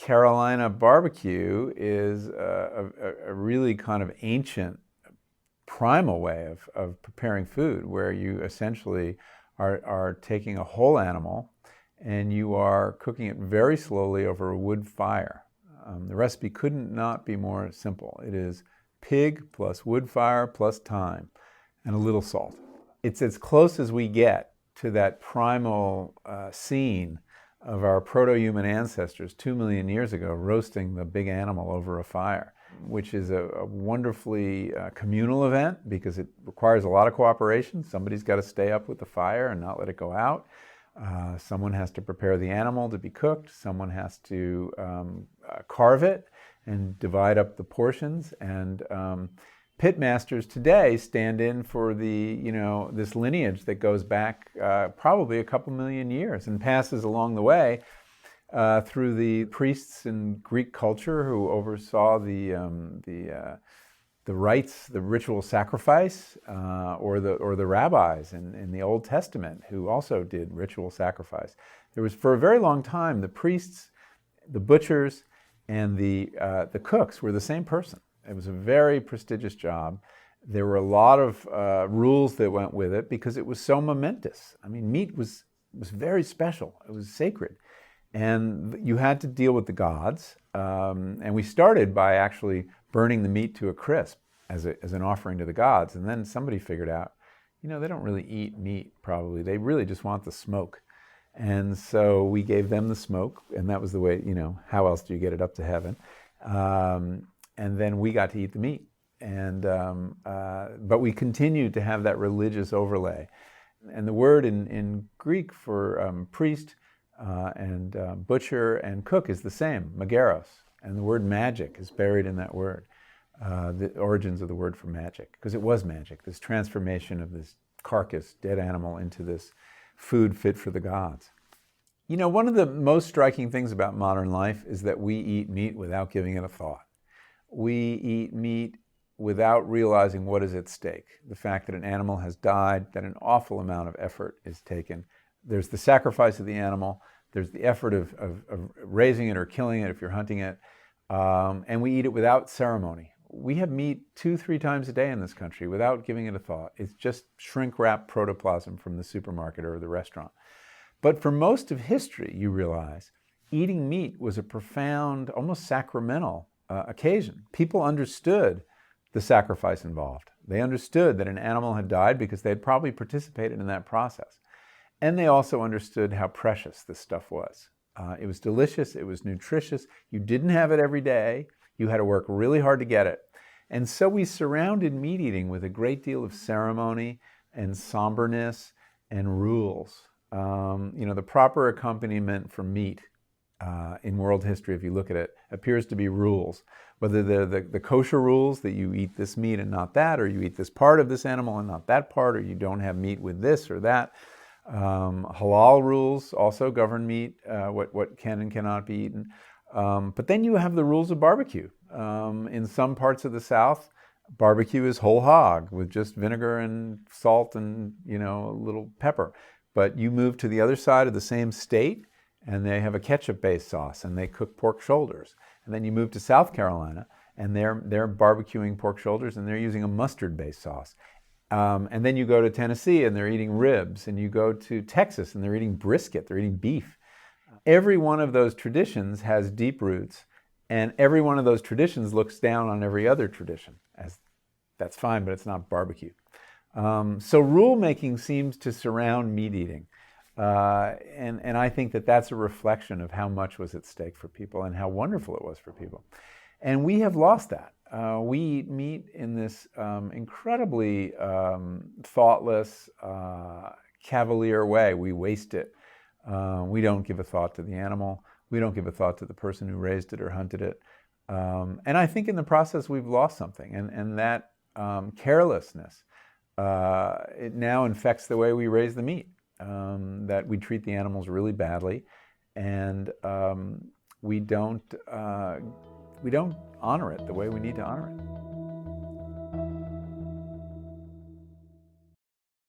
Carolina barbecue is a really kind of ancient, primal way of preparing food, where you essentially are taking a whole animal and you are cooking it very slowly over a wood fire. The recipe couldn't not be more simple. It is pig plus wood fire plus thyme and a little salt. It's as close as we get to that primal scene of our proto-human ancestors 2 million years ago roasting the big animal over a fire, which is a wonderfully communal event because it requires a lot of cooperation. Somebody's got to stay up with the fire and not let it go out. Someone has to prepare the animal to be cooked. Someone has to carve it and divide up the portions. And pitmasters today stand in for this lineage that goes back probably a couple million years and passes along the way through the priests in Greek culture who oversaw the rites, the ritual sacrifice, or the rabbis in the Old Testament who also did ritual sacrifice. There was, for a very long time, the priests, the butchers, and the cooks were the same person. It was a very prestigious job. There were a lot of rules that went with it because it was so momentous. I mean, meat was very special. It was sacred. And you had to deal with the gods. And we started by actually burning the meat to a crisp as an offering to the gods. And then somebody figured out, they don't really eat meat, probably. They really just want the smoke. And so we gave them the smoke, and that was the way, how else do you get it up to heaven? And then we got to eat the meat. But we continued to have that religious overlay. And the word in Greek for priest and butcher and cook is the same, mageros. And the word magic is buried in that word, the origins of the word for magic, because it was magic, this transformation of this carcass, dead animal, into this food fit for the gods. One of the most striking things about modern life is that we eat meat without giving it a thought. We eat meat without realizing what is at stake. The fact that an animal has died, that an awful amount of effort is taken. There's the sacrifice of the animal. There's the effort of raising it or killing it if you're hunting it. And we eat it without ceremony. We have meat 2-3 times a day in this country without giving it a thought. It's just shrink-wrapped protoplasm from the supermarket or the restaurant. But for most of history, you realize, eating meat was a profound, almost sacramental occasion. People understood the sacrifice involved. They understood that an animal had died because they had probably participated in that process. And they also understood how precious this stuff was. It was delicious, it was nutritious. You didn't have it every day. You had to work really hard to get it. And so we surrounded meat eating with a great deal of ceremony and somberness and rules. The proper accompaniment for meat in world history, if you look at it, appears to be rules. Whether they're the kosher rules, that you eat this meat and not that, or you eat this part of this animal and not that part, or you don't have meat with this or that. Halal rules also govern meat, what can and cannot be eaten. But then you have the rules of barbecue. In some parts of the South, barbecue is whole hog with just vinegar and salt and, a little pepper. But you move to the other side of the same state, and they have a ketchup-based sauce, and they cook pork shoulders. And then you move to South Carolina, and they're barbecuing pork shoulders, and they're using a mustard-based sauce. And then you go to Tennessee, and they're eating ribs. And you go to Texas, and they're eating brisket. They're eating beef. Every one of those traditions has deep roots, and every one of those traditions looks down on every other tradition. As that's fine, but it's not barbecue. So rule-making seems to surround meat eating. And I think that that's a reflection of how much was at stake for people and how wonderful it was for people. And we have lost that. We eat meat in this incredibly thoughtless, cavalier way. We waste it. We don't give a thought to the animal. We don't give a thought to the person who raised it or hunted it. And I think in the process we've lost something. And that carelessness, it now infects the way we raise the meat. That we treat the animals really badly, and we don't honor it the way we need to honor it.